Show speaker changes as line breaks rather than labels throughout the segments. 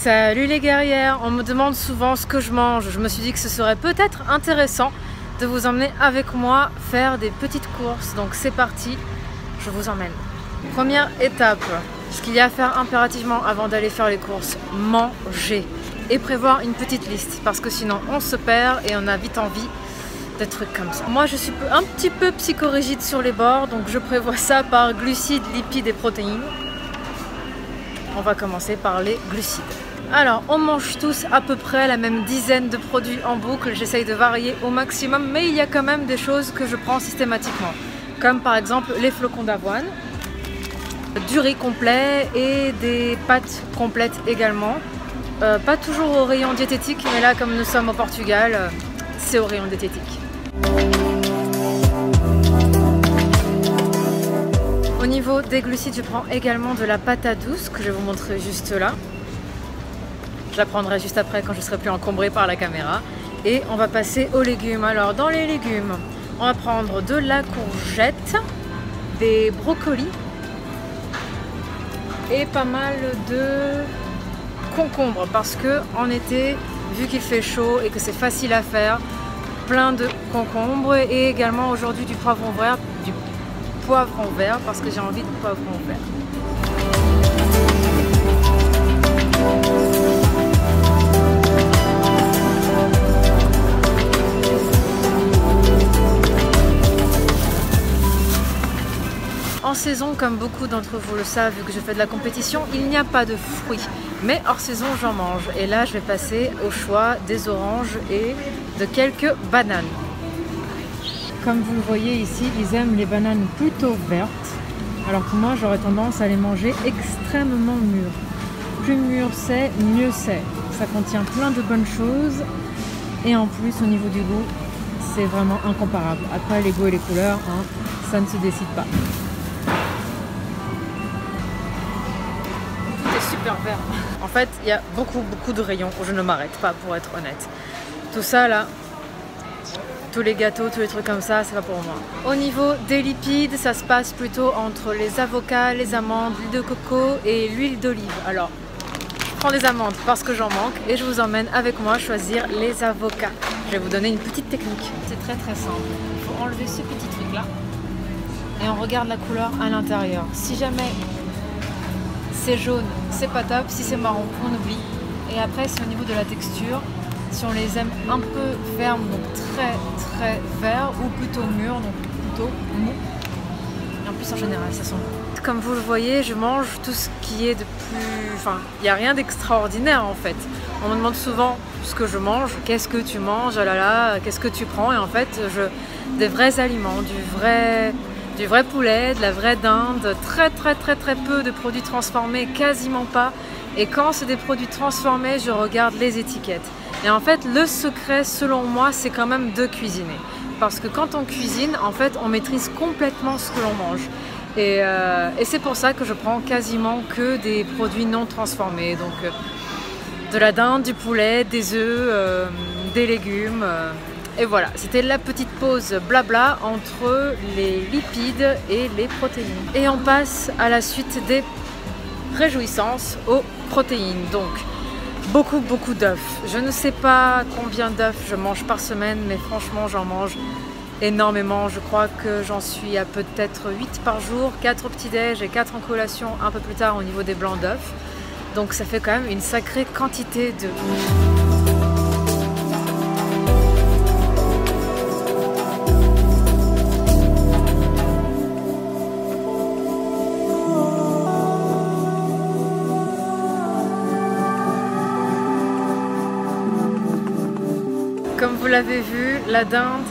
Salut les guerrières, on me demande souvent ce que je mange. Je me suis dit que ce serait peut-être intéressant de vous emmener avec moi faire des petites courses. Donc c'est parti, je vous emmène. Première étape, ce qu'il y a à faire impérativement avant d'aller faire les courses, manger. Et prévoir une petite liste, parce que sinon on se perd et on a vite envie de trucs comme ça. Moi je suis un petit peu psychorigide sur les bords, donc je prévois ça par glucides, lipides et protéines. On va commencer par les glucides. Alors, on mange tous à peu près la même dizaine de produits en boucle. J'essaye de varier au maximum, mais il y a quand même des choses que je prends systématiquement. Comme par exemple les flocons d'avoine, du riz complet et des pâtes complètes également. Pas toujours au rayon diététique, mais là, comme nous sommes au Portugal, c'est au rayon diététique. Au niveau des glucides, je prends également de la patate douce que je vais vous montrer juste là. Je la prendrai juste après quand je serai plus encombrée par la caméra. Et on va passer aux légumes. Alors dans les légumes, on va prendre de la courgette, des brocolis et pas mal de concombres parce que en été, vu qu'il fait chaud et que c'est facile à faire, plein de concombres et également aujourd'hui du poivron vert parce que j'ai envie de poivron vert. En saison, comme beaucoup d'entre vous le savent, vu que je fais de la compétition, il n'y a pas de fruits. Mais hors saison, j'en mange. Et là, je vais passer au choix des oranges et de quelques bananes. Comme vous le voyez ici, ils aiment les bananes plutôt vertes. Alors que moi, j'aurais tendance à les manger extrêmement mûres. Plus mûr c'est, mieux c'est. Ça contient plein de bonnes choses. Et en plus, au niveau du goût, c'est vraiment incomparable. Après, les goûts et les couleurs, hein, ça ne se décide pas. Super vert. En fait, il y a beaucoup de rayons où je ne m'arrête pas, pour être honnête. Tout ça là, tous les gâteaux, tous les trucs comme ça, c'est pas pour moi. Au niveau des lipides, ça se passe plutôt entre les avocats, les amandes, l'huile de coco et l'huile d'olive. Alors, je prends des amandes parce que j'en manque et je vous emmène avec moi choisir les avocats. Je vais vous donner une petite technique. C'est très simple. Il faut enlever ce petit truc là et on regarde la couleur à l'intérieur. Si jamais c'est jaune, c'est pas top. Si c'est marron, on oublie. Et après, c'est au niveau de la texture. Si on les aime un peu fermes, donc très verts, ou plutôt mûrs, donc plutôt mou. Et en plus, en général, ça sent bon. Comme vous le voyez, je mange tout ce qui est de plus... Enfin, il n'y a rien d'extraordinaire en fait. On me demande souvent ce que je mange. Qu'est-ce que tu manges? Oh là là, qu'est-ce que tu prends? Et en fait, des vrais aliments, du vrai poulet, de la vraie dinde, très peu de produits transformés, quasiment pas. Et quand c'est des produits transformés, je regarde les étiquettes. Et en fait, le secret, selon moi, c'est quand même de cuisiner. Parce que quand on cuisine, en fait, on maîtrise complètement ce que l'on mange. Et c'est pour ça que je prends quasiment que des produits non transformés. Donc, de la dinde, du poulet, des œufs, des légumes... Et voilà, c'était la petite pause blabla entre les lipides et les protéines. Et on passe à la suite des réjouissances aux protéines. Donc, beaucoup d'œufs. Je ne sais pas combien d'œufs je mange par semaine, mais franchement, j'en mange énormément. Je crois que j'en suis à peut-être 8 par jour, 4 au petit-déj et 4 en collation un peu plus tard au niveau des blancs d'œufs. Donc, ça fait quand même une sacrée quantité d'œufs. Comme vous l'avez vu, la dinde,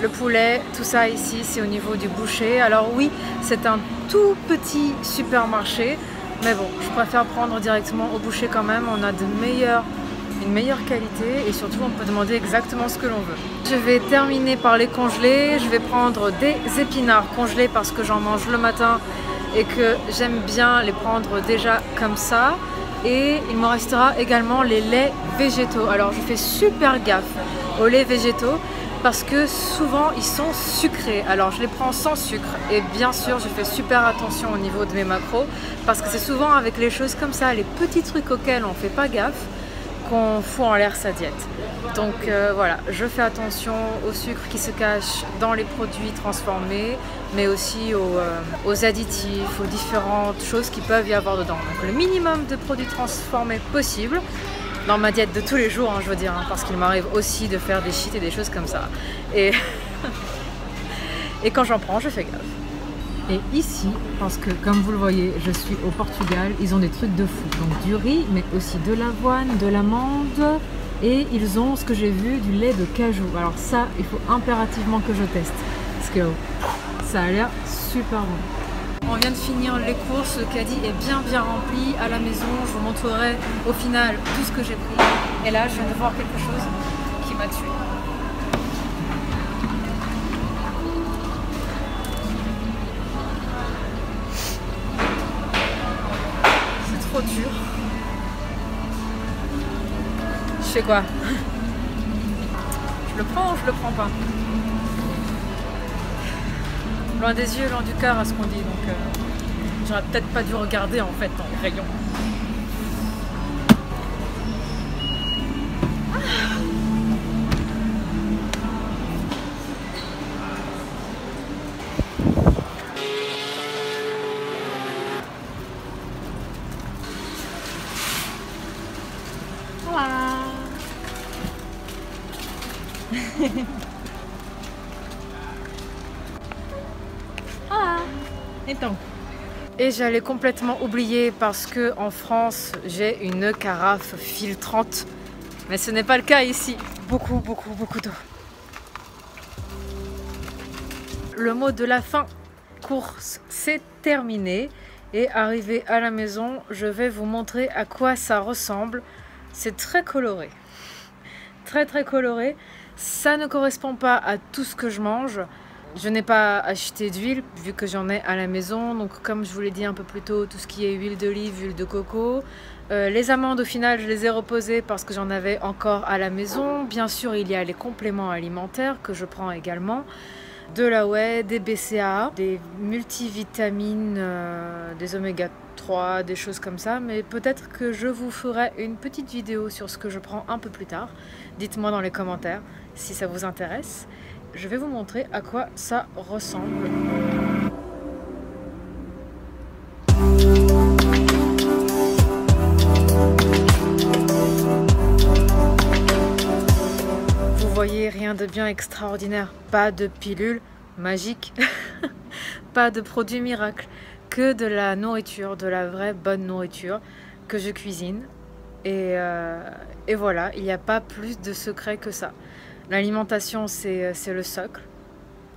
le poulet, tout ça ici, c'est au niveau du boucher. Alors oui, c'est un tout petit supermarché, mais bon, je préfère prendre directement au boucher quand même. On a une meilleure qualité et surtout, on peut demander exactement ce que l'on veut. Je vais terminer par les congelés. Je vais prendre des épinards congelés parce que j'en mange le matin et que j'aime bien les prendre déjà comme ça. Et il me restera également les laits végétaux. Alors je fais super gaffe aux laits végétaux parce que souvent ils sont sucrés. Alors je les prends sans sucre et bien sûr je fais super attention au niveau de mes macros parce que c'est souvent avec les choses comme ça, les petits trucs auxquels on fait pas gaffe, qu'on fout en l'air sa diète. Donc voilà, je fais attention au sucre qui se cache dans les produits transformés, mais aussi aux additifs, aux différentes choses qui peuvent y avoir dedans. Donc le minimum de produits transformés possible dans ma diète de tous les jours, hein, je veux dire, hein, parce qu'il m'arrive aussi de faire des cheats et des choses comme ça. Et, et quand j'en prends, je fais gaffe. Et ici, parce que comme vous le voyez, je suis au Portugal, ils ont des trucs de fou. Donc du riz, mais aussi de l'avoine, de l'amande, et ils ont, ce que j'ai vu, du lait de cajou. Alors ça, il faut impérativement que je teste, parce que ça a l'air super bon. On vient de finir les courses, le caddie est bien rempli à la maison. Je vous montrerai au final tout ce que j'ai pris. Et là, je viens de voir quelque chose qui m'a tué. C'est trop dur. Je fais quoi? Je le prends ou je le prends pas? Loin des yeux, loin du cœur à ce qu'on dit, donc j'aurais peut-être pas dû regarder en fait dans les rayons. Voilà. Et j'allais complètement oublier parce que en France j'ai une carafe filtrante, mais ce n'est pas le cas ici. Beaucoup d'eau. Le mot de la fin, course, c'est terminé. Et arrivé à la maison, je vais vous montrer à quoi ça ressemble. C'est très coloré, très coloré. Ça ne correspond pas à tout ce que je mange. Je n'ai pas acheté d'huile vu que j'en ai à la maison, donc comme je vous l'ai dit un peu plus tôt, tout ce qui est huile d'olive, huile de coco. Les amandes au final je les ai reposées parce que j'en avais encore à la maison. Bien sûr il y a les compléments alimentaires que je prends également, de la whey, des BCAA, des multivitamines, des oméga 3, des choses comme ça, mais peut-être que je vous ferai une petite vidéo sur ce que je prends un peu plus tard. Dites-moi dans les commentaires si ça vous intéresse. Je vais vous montrer à quoi ça ressemble. Vous voyez, rien de bien extraordinaire. Pas de pilule magique, pas de produit miracle, que de la nourriture, de la vraie bonne nourriture que je cuisine. Et voilà, il n'y a pas plus de secret que ça. L'alimentation, c'est le socle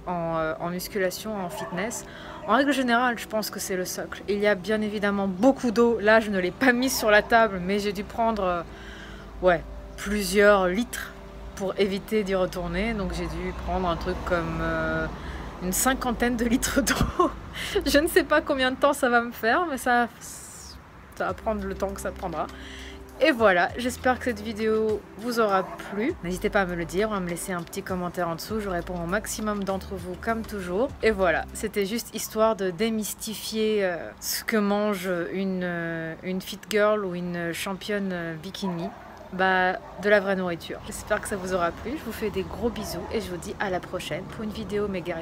en musculation, en fitness. En règle générale, je pense que c'est le socle. Il y a bien évidemment beaucoup d'eau. Là, je ne l'ai pas mise sur la table, mais j'ai dû prendre plusieurs litres pour éviter d'y retourner. Donc j'ai dû prendre un truc comme une 50aine de litres d'eau. Je ne sais pas combien de temps ça va me faire, mais ça va prendre le temps que ça prendra. Et voilà, j'espère que cette vidéo vous aura plu. N'hésitez pas à me le dire, à me laisser un petit commentaire en dessous. Je réponds au maximum d'entre vous comme toujours. Et voilà, c'était juste histoire de démystifier ce que mange une fit girl ou une championne bikini. De la vraie nourriture. J'espère que ça vous aura plu. Je vous fais des gros bisous et je vous dis à la prochaine pour une vidéo méga.